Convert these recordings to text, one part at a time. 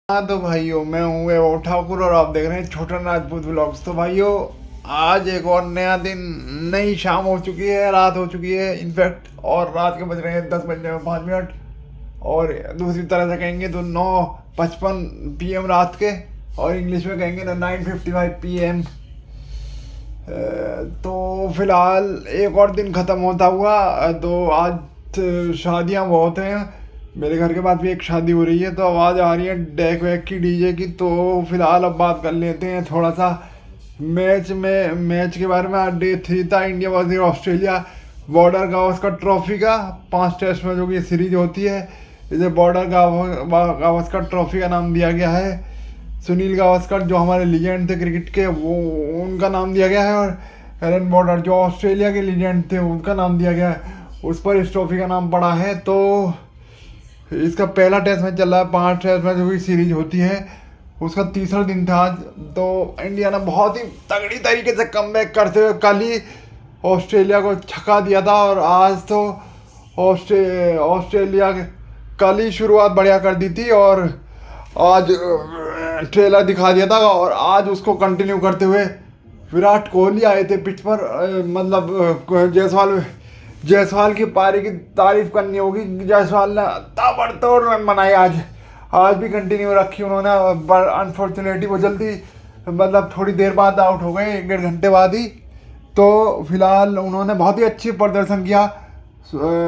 हाँ तो भाइयों, मैं हूँ वैभव ठाकुर और आप देख रहे हैं छोटा राजपूत व्लॉग्स। तो भाइयों, आज एक और नया दिन, नई शाम हो चुकी है, रात हो चुकी है इनफैक्ट, और रात के बज रहे हैं 10 बजने में 5 मिनट। और दूसरी तरह से कहेंगे तो 9:55 PM रात के, और इंग्लिश में कहेंगे तो 9:55 PM। तो फिलहाल एक और दिन ख़त्म होता हुआ, तो आज शादियाँ बहुत हैं। मेरे घर के पास भी एक शादी हो रही है, तो आवाज़ आ रही है डेक वैक की, डीजे की। तो फिलहाल अब बात कर लेते हैं थोड़ा सा मैच के बारे में। आज डे 3 था, India versus Australia, border Gavaskar trophy का 5 टेस्ट मैचों की सीरीज होती है। इसे बॉर्डर गावस्कर ट्रॉफी का नाम दिया गया है। सुनील गावस्कर जो हमारे लीजेंड थे क्रिकेट के, वो उनका नाम दिया गया है, और एलन बॉर्डर जो ऑस्ट्रेलिया के लीजेंड थे, उनका नाम दिया गया है। उस पर इस ट्रॉफी का नाम पड़ा है। तो इसका पहला टेस्ट मैच चल रहा है, 5 टेस्ट मैचों की सीरीज होती है, उसका तीसरा दिन था आज। तो इंडिया ने बहुत ही तगड़ी तरीके से कमबैक करते हुए कल ही ऑस्ट्रेलिया को छका दिया था। और आज तो ऑस्ट्रेलिया कल ही शुरुआत बढ़िया कर दी थी, और आज ट्रेलर दिखा दिया था, और आज उसको कंटिन्यू करते हुए विराट कोहली आए थे पिच पर। मतलब जायसवाल की पारी की तारीफ करनी होगी। जायसवाल ने ताबड़तोड़ रन बनाए आज भी कंटिन्यू रखी उन्होंने। पर अनफॉर्चुनेटली वो जल्दी, मतलब थोड़ी देर बाद आउट हो गए, 1 डेढ़ घंटे बाद ही। तो फिलहाल उन्होंने बहुत ही अच्छी प्रदर्शन किया।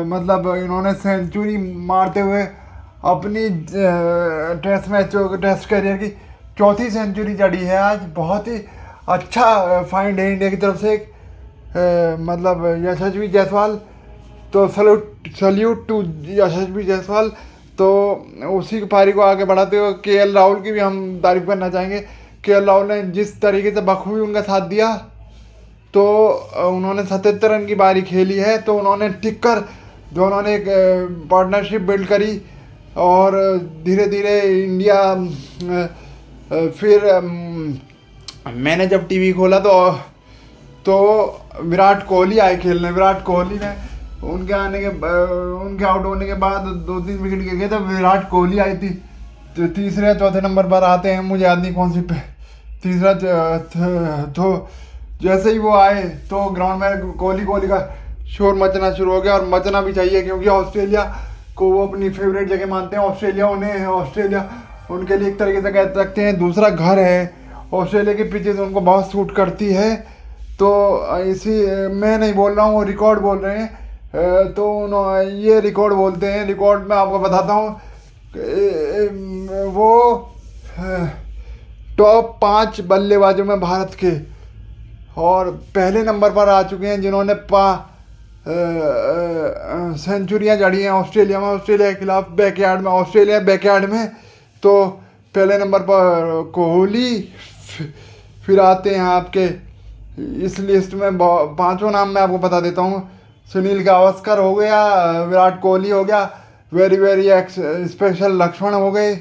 मतलब इन्होंने सेंचुरी मारते हुए अपनी टेस्ट करियर की चौथी सेंचुरी जड़ी है आज। बहुत ही अच्छा फाइंड है इंडिया की तरफ से। मतलब यशस्वी जायसवाल, तो सल्यूट टू यशस्वी जायसवाल। तो उसी की पारी को आगे बढ़ाते हुए KL राहुल की भी हम तारीफ करना चाहेंगे। KL राहुल ने जिस तरीके से बखूबी उनका साथ दिया, तो उन्होंने 77 रन की पारी खेली है। तो उन्होंने टिक कर जो उन्होंने एक पार्टनरशिप बिल्ड करी, और धीरे धीरे इंडिया फिर मैंने जब टीवी खोला तो विराट कोहली आए खेलने। विराट कोहली ने उनके आउट होने के बाद 2-3 विकेट गिर गए, तो विराट कोहली आई थी। तो तीसरे या चौथे नंबर पर आते हैं, मुझे याद नहीं कौन सी तीसरा। तो जैसे ही वो आए तो ग्राउंड में कोहली का शोर मचना शुरू हो गया, और मचना भी चाहिए, क्योंकि ऑस्ट्रेलिया को वो अपनी फेवरेट जगह मानते हैं। ऑस्ट्रेलिया उनके लिए एक तरीके से कह सकते हैं दूसरा घर है। ऑस्ट्रेलिया की पिचेस उनको बहुत सूट करती है। तो इसी, मैं नहीं बोल रहा हूँ, वो रिकॉर्ड बोल रहे हैं। तो ये रिकॉर्ड बोलते हैं। रिकॉर्ड में आपको बताता हूँ, वो टॉप 5 बल्लेबाजों में भारत के, और पहले नंबर पर आ चुके हैं जिन्होंने सेंचुरियाँ जड़ी हैं ऑस्ट्रेलिया के खिलाफ ऑस्ट्रेलिया बैकयार्ड में। तो पहले नंबर पर कोहली, फिर आते हैं आपके इस लिस्ट में 5वां नाम मैं आपको बता देता हूँ। सुनील गावस्कर हो गया, विराट कोहली हो गया, वेरी वेरी स्पेशल लक्ष्मण हो गए,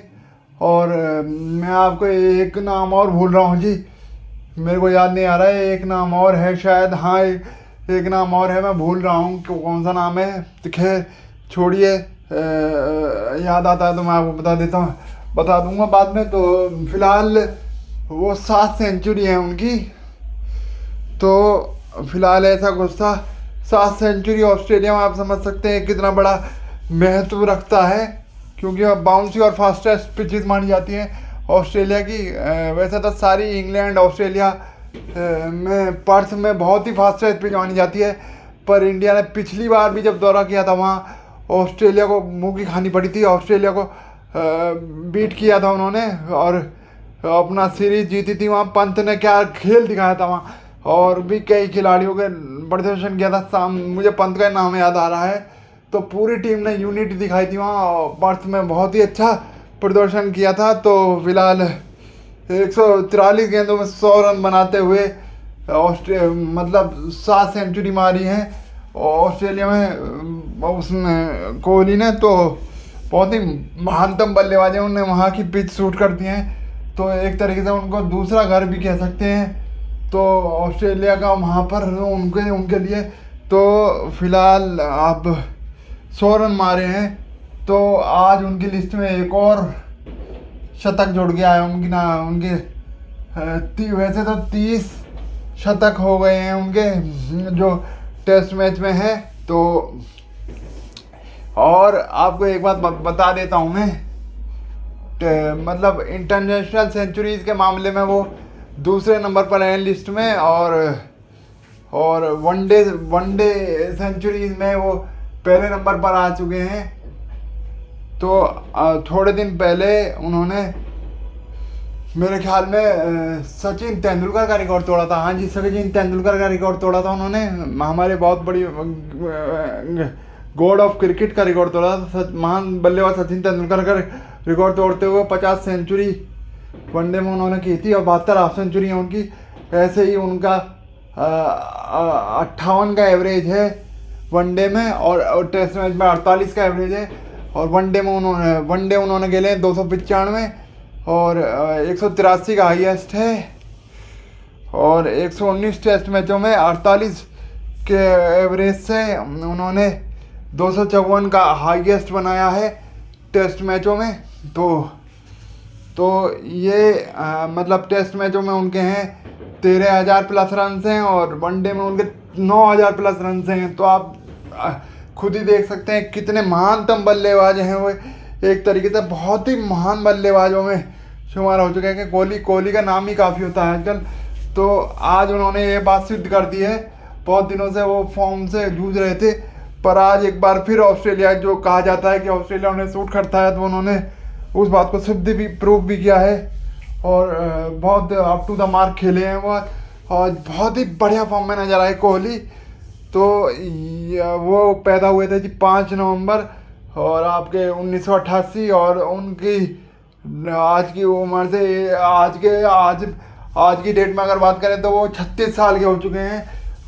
और मैं आपको एक नाम और भूल रहा हूँ जी, मेरे को याद नहीं आ रहा है। एक नाम और है शायद, हाँ एक नाम और है, मैं भूल रहा हूँ कौन सा नाम है। तो खैर छोड़िए, याद आता है तो मैं आपको बता दूंगा बाद में। तो फिलहाल वो 7 सेंचुरी है उनकी। तो फिलहाल ऐसा कुछ था, 7 सेंचुरी ऑस्ट्रेलिया में। आप समझ सकते हैं कितना बड़ा महत्व रखता है, क्योंकि बाउंसी और फास्टेस्ट पिचेस मानी जाती हैं ऑस्ट्रेलिया की। वैसे तो सारी इंग्लैंड, ऑस्ट्रेलिया में पर्थ में बहुत ही फास्टेस्ट पिच मानी जाती है, पर इंडिया ने पिछली बार भी जब दौरा किया था, वहाँ ऑस्ट्रेलिया को मुँह की खानी पड़ी थी। ऑस्ट्रेलिया को बीट किया था उन्होंने, और अपना सीरीज जीती थी। वहाँ पंत ने क्या खेल दिखाया था वहाँ, और भी कई खिलाड़ियों के प्रदर्शन किया था। मुझे पंत का नाम याद आ रहा है। तो पूरी टीम ने यूनिटी दिखाई थी वहाँ, पर्थ में बहुत ही अच्छा प्रदर्शन किया था। तो फिलहाल 143 गेंदों में 100 रन बनाते हुए मतलब 7 सेंचुरी मारी है ऑस्ट्रेलिया में उसने, कोहली ने। तो बहुत ही महानतम बल्लेबाज है, उन्होंने वहाँ की पिच सूट करती हैं। तो एक तरीके से उनको दूसरा घर भी कह सकते हैं, तो ऑस्ट्रेलिया का वहाँ पर उनके लिए। तो फिलहाल आप 100 रन मारे हैं। तो आज उनकी लिस्ट में एक और शतक जुड़ गया है उनकी ना, उनके वैसे तो 30 शतक हो गए हैं उनके जो टेस्ट मैच में है। तो और आपको एक बात बता देता हूँ मैं, मतलब इंटरनेशनल सेंचुरीज के मामले में वो दूसरे नंबर पर हैं लिस्ट में, और वनडे सेंचुरीज में वो पहले नंबर पर आ चुके हैं। तो थोड़े दिन पहले उन्होंने मेरे ख्याल में सचिन तेंदुलकर का रिकॉर्ड तोड़ा था। हाँ जी, सचिन तेंदुलकर का रिकॉर्ड तोड़ा था उन्होंने, हमारे बहुत बड़ी गॉड ऑफ क्रिकेट का रिकॉर्ड तोड़ा था। महान बल्लेबाज सचिन तेंदुलकर का रिकॉर्ड तोड़ते हुए 50 सेंचुरी वनडे में उन्होंने की थी और 72 हाफ सेंचुरी है उनकी। ऐसे ही उनका 58 का एवरेज है वनडे में, और टेस्ट मैच में 48 का एवरेज है। और वनडे उन्होंने खेले 295 और 183 का हाईएस्ट है। और 119 टेस्ट मैचों में 48 के एवरेज से उन्होंने 254 का हाईएस्ट बनाया है टेस्ट मैचों में। तो ये मतलब टेस्ट मैचों में उनके हैं 13,000 प्लस रन हैं और वनडे में उनके 9,000 प्लस रन हैं। तो आप खुद ही देख सकते हैं कितने महानतम बल्लेबाज हैं वो। एक तरीके से बहुत ही महान बल्लेबाजों में शुमार हो चुके हैं कि कोहली का नाम ही काफ़ी होता है आजकल। तो आज उन्होंने ये बात सिद्ध कर दी है। बहुत दिनों से वो फॉर्म से जूझ रहे थे, पर आज एक बार फिर ऑस्ट्रेलिया, जो कहा जाता है कि ऑस्ट्रेलिया उन्हें सूट करता है, तो उन्होंने उस बात को सिद्ध भी प्रूव भी किया है। और बहुत अप टू द मार्क खेले हैं वो, और बहुत ही बढ़िया फॉर्म में नजर आए कोहली। तो वो पैदा हुए थे जी 5 नवंबर और आपके 1988, और उनकी आज की उम्र से आज की डेट में अगर बात करें तो वो 36 साल के हो चुके हैं।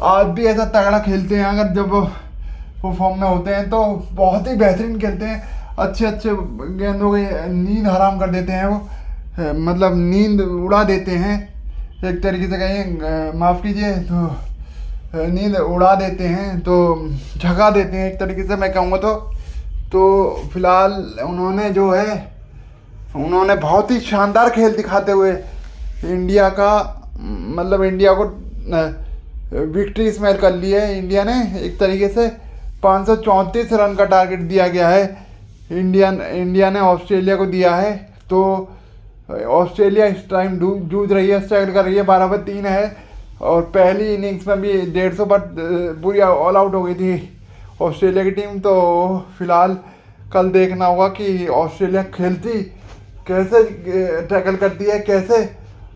आज भी ऐसा तगड़ा खेलते हैं, अगर जब वो फॉर्म में होते हैं तो बहुत ही बेहतरीन खेलते हैं। अच्छे गेंदों की नींद हराम कर देते हैं वो, मतलब नींद उड़ा देते हैं एक तरीके से कहें, माफ़ कीजिए, तो नींद उड़ा देते हैं, तो झका देते हैं एक तरीके से मैं कहूँगा। तो फिलहाल उन्होंने बहुत ही शानदार खेल दिखाते हुए इंडिया को विक्ट्री स्मेल कर ली है। इंडिया ने एक तरीके से 534 रन का टारगेट दिया गया है, इंडिया ने ऑस्ट्रेलिया को दिया है। तो ऑस्ट्रेलिया इस टाइम जूझ रही है, स्ट्रगल कर रही है, 12 पर 3 है। और पहली इनिंग्स में भी 150 पर पूरी ऑल आउट हो गई थी ऑस्ट्रेलिया की टीम। तो फिलहाल कल देखना होगा कि ऑस्ट्रेलिया खेलती कैसे, टैकल करती है, कैसे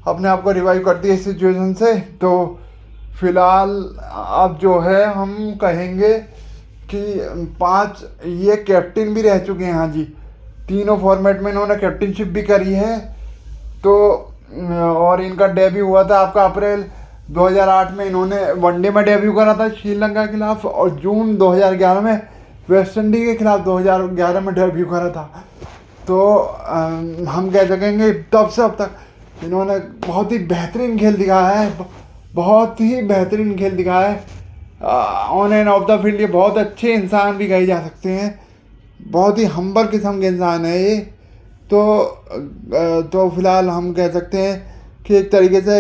अपने आप को रिवाइव करती है इस सिचुएशन से। तो फिलहाल अब जो है हम कहेंगे कि 5 ये कैप्टन भी रह चुके हैं। हाँ जी, तीनों फॉर्मेट में इन्होंने कैप्टनशिप भी करी है। तो और इनका डेब्यू हुआ था आपका अप्रैल 2008 में, इन्होंने वनडे में डेब्यू करा था श्रीलंका के खिलाफ, और जून 2011 में वेस्ट इंडीज के खिलाफ 2011 में डेब्यू करा था। तो हम कह सकेंगे तब से अब तक इन्होंने बहुत ही बेहतरीन खेल दिखाया है, बहुत ही बेहतरीन खेल दिखाया है। On end of the field ये बहुत अच्छे इंसान भी कहे जा सकते हैं, बहुत ही हम्बल किस्म के इंसान है ये। तो फिलहाल हम कह सकते हैं कि एक तरीके से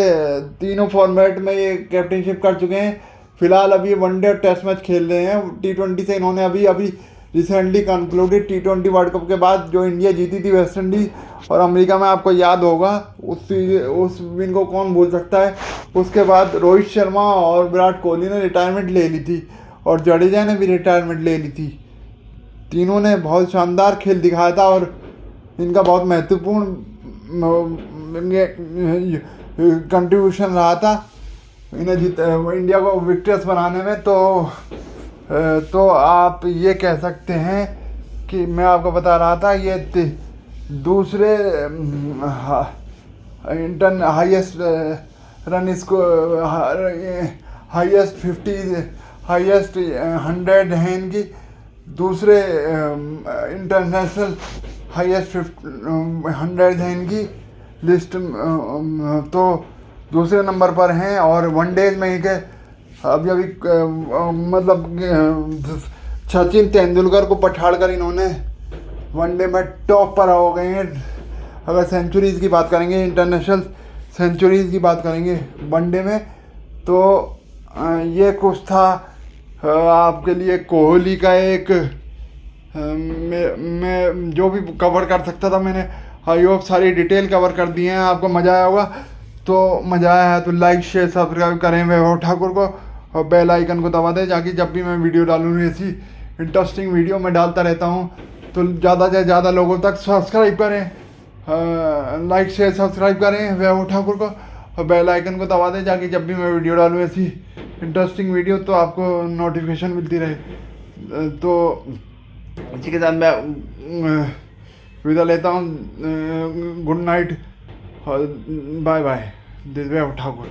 तीनों फॉर्मेट में ये कैप्टनशिप कर चुके हैं। फिलहाल अभी वनडे और टेस्ट मैच खेल रहे हैं। T20 से इन्होंने अभी recently concluded T20 world cup के बाद जो इंडिया जीती थी वेस्ट इंडीज और अमेरिका में, आपको याद होगा उस विन को कौन भूल सकता है। उसके बाद रोहित शर्मा और विराट कोहली ने रिटायरमेंट ले ली थी, और जडेजा ने भी रिटायरमेंट ले ली थी। तीनों ने बहुत शानदार खेल दिखाया था, और इनका बहुत महत्वपूर्ण कंट्रीब्यूशन रहा था इन्हें इंडिया को विक्टोरियस बनाने में। तो आप ये कह सकते हैं कि मैं आपको बता रहा था, ये दूसरे हाईएस्ट रन इसको हाईएस्ट 100 हैं इनकी, दूसरे इंटरनेशनल हाईएस्ट 100 हैं इनकी लिस्ट। तो दूसरे नंबर पर हैं, और वनडेज में इनके अभी मतलब सचिन तेंदुलकर को पछाड़ कर इन्होंने वनडे में टॉप पर हो गए हैं अगर सेंचुरीज़ की बात करेंगे, इंटरनेशनल सेंचुरीज़ की बात करेंगे वनडे में, तो ये कुछ था आपके लिए कोहली का एक मैं जो भी कवर कर सकता था मैंने, आई होप सारी डिटेल कवर कर दी हैं। आपको मज़ा आया होगा, तो मज़ा आया है तो लाइक शेयर सब्सक्राइब करें वैभव ठाकुर को, और बेल आइकन को दबा दें, ताकि जब भी मैं वीडियो डालूँ ऐसी इंटरेस्टिंग वीडियो मैं डालता रहता हूँ, तो ज़्यादा से ज़्यादा लोगों तक सब्सक्राइब करें, लाइक शेयर सब्सक्राइब करें वैभव ठाकुर को, और बेल आइकन को दबा दें, ताकि जब भी मैं वीडियो डालूँ ऐसी इंटरेस्टिंग वीडियो तो आपको नोटिफिकेशन मिलती रहे। तो इसी के साथ मैं विदा लेता हूँ। Good night, bye bye, this Vaibhav Thakur.